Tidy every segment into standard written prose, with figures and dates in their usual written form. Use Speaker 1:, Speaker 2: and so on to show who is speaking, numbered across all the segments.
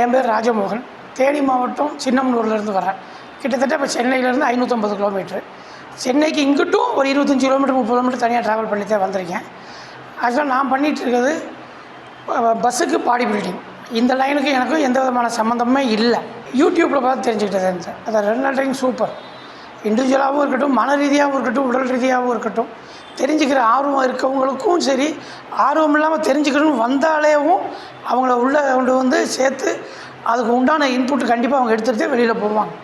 Speaker 1: என் பேர் ராஜமோகன். தேனி மாவட்டம் சின்னமனூர்லேருந்து வரேன். கிட்டத்தட்ட இப்போ சென்னையிலேருந்து 550 கிலோமீட்ரு. சென்னைக்கு இங்கிட்டும் ஒரு 25 கிலோமீட்டர் 30 கிலோமீட்டர் தனியாக ட்ராவல் பண்ணி தான் வந்திருக்கேன். ஆக்சுவலாக நான் பண்ணிகிட்டு இருக்கிறது பஸ்ஸுக்கு பாடி பில்டிங். இந்த லைனுக்கு எனக்கும் எந்த விதமான சம்மந்தமே இல்லை. யூடியூப்பில் பார்த்து தெரிஞ்சுக்கிட்டது. அதை 2 நாள் சூப்பர். இண்டிவிஜுவலாகவும் இருக்கட்டும், மன ரீதியாகவும் இருக்கட்டும், உடல் ரீதியாகவும் இருக்கட்டும், தெரிஞ்சுக்கிற ஆர்வம் இருக்கவங்களுக்கும் சரி, ஆர்வம் இல்லாமல் தெரிஞ்சுக்கணும்னு வந்தாலேவும் அவங்கள உள்ளே கொண்டு வந்து சேர்த்து அதுக்கு உண்டான இன்புட் கண்டிப்பாக அவங்க எடுத்துகிட்டு வெளியில் போவாங்க.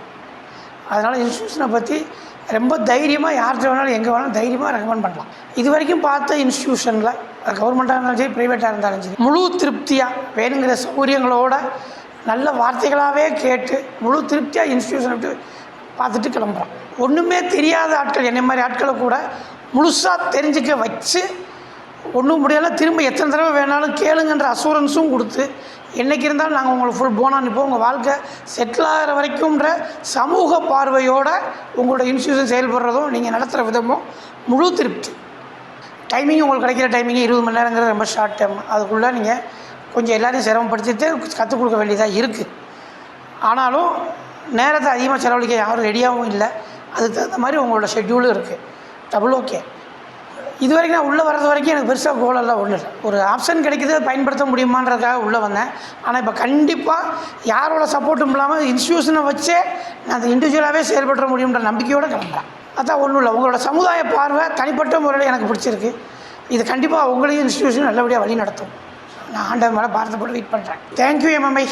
Speaker 1: அதனால் இன்ஸ்டியூஷனை பற்றி ரொம்ப தைரியமாக யார்கிட்ட வேணாலும் எங்கே வேணாலும் தைரியமாக ரெக்கமெண்ட் பண்ணலாம். இது வரைக்கும் பார்த்த இன்ஸ்டியூஷனில் கவர்மெண்ட்டாக இருந்தாலும் சரி, ப்ரைவேட்டாக இருந்தாலும் சரி, முழு திருப்தியாக வேணுங்கிற சௌகரியங்களோட நல்ல வார்த்தைகளாகவே கேட்டு முழு திருப்தியாக இன்ஸ்டியூஷனை விட்டு பார்த்துட்டு கிளம்புறோம். ஒன்றுமே தெரியாத ஆட்கள், என்னை மாதிரி ஆட்களை கூட முழுசாக தெரிஞ்சுக்க வச்சு ஒன்றும் முடியலை திரும்ப எத்தனை தடவை வேணாலும் கேளுங்கன்ற அசூரன்ஸும் கொடுத்து என்றைக்கு இருந்தாலும் நாங்கள் உங்களுக்கு ஃபுல் போனாக நிற்போம், உங்கள் வாழ்க்கை செட்டில் ஆகிற வரைக்கும்ன்ற சமூக பார்வையோடு உங்களோட இன்ஸ்டியூஷன் செயல்படுறதும் நீங்கள் நடத்துகிற விதமும் முழு திருப்தி. டைமிங் உங்களுக்கு கிடைக்கிற டைமிங் 20 மணி நேரங்கிறது ரொம்ப ஷார்ட் டைம். அதுக்குள்ளே நீங்கள் கொஞ்சம் எல்லோரையும் சிரமப்படுத்திட்டு கற்றுக் கொடுக்க வேண்டியதாக இருக்குது. ஆனாலும் நேரத்தை அதிகமாக செலவழிக்க யாரும் ரெடியாகவும் இல்லை. அதுக்கு தகுந்த மாதிரி உங்களோட ஷெட்யூலும் இருக்குது. Double okay. இது வரைக்கும் நான் உள்ளே வர்றது வரைக்கும் எனக்கு பெருசாக கோலெல்லாம் ஒன்றும் இல்லை. ஒரு ஆப்ஷன் கிடைக்கிது, பயன்படுத்த முடியுமான்றதுக்காக உள்ளே வந்தேன். ஆனால் இப்போ கண்டிப்பாக யாரோட சப்போர்ட்டும் இல்லாமல் இன்ஸ்டியூஷனை வச்சே நான் அந்த இண்டிவிஜுவலாகவே செயல்பட முடியுன்ற நம்பிக்கையோடு கிளம்புறேன். அதான் ஒன்றும் இல்லை, உங்களோட சமுதாய பார்வை தனிப்பட்ட முறையில் எனக்கு பிடிச்சிருக்கு. இது கண்டிப்பாக உங்களையும் இன்ஸ்டியூஷன் நல்லபடியாக வழி நடத்தும். நான் ஆண்டவன் மேலே பாரதப்பட்டு வெயிட் பண்ணுறேன். Thank you MMI.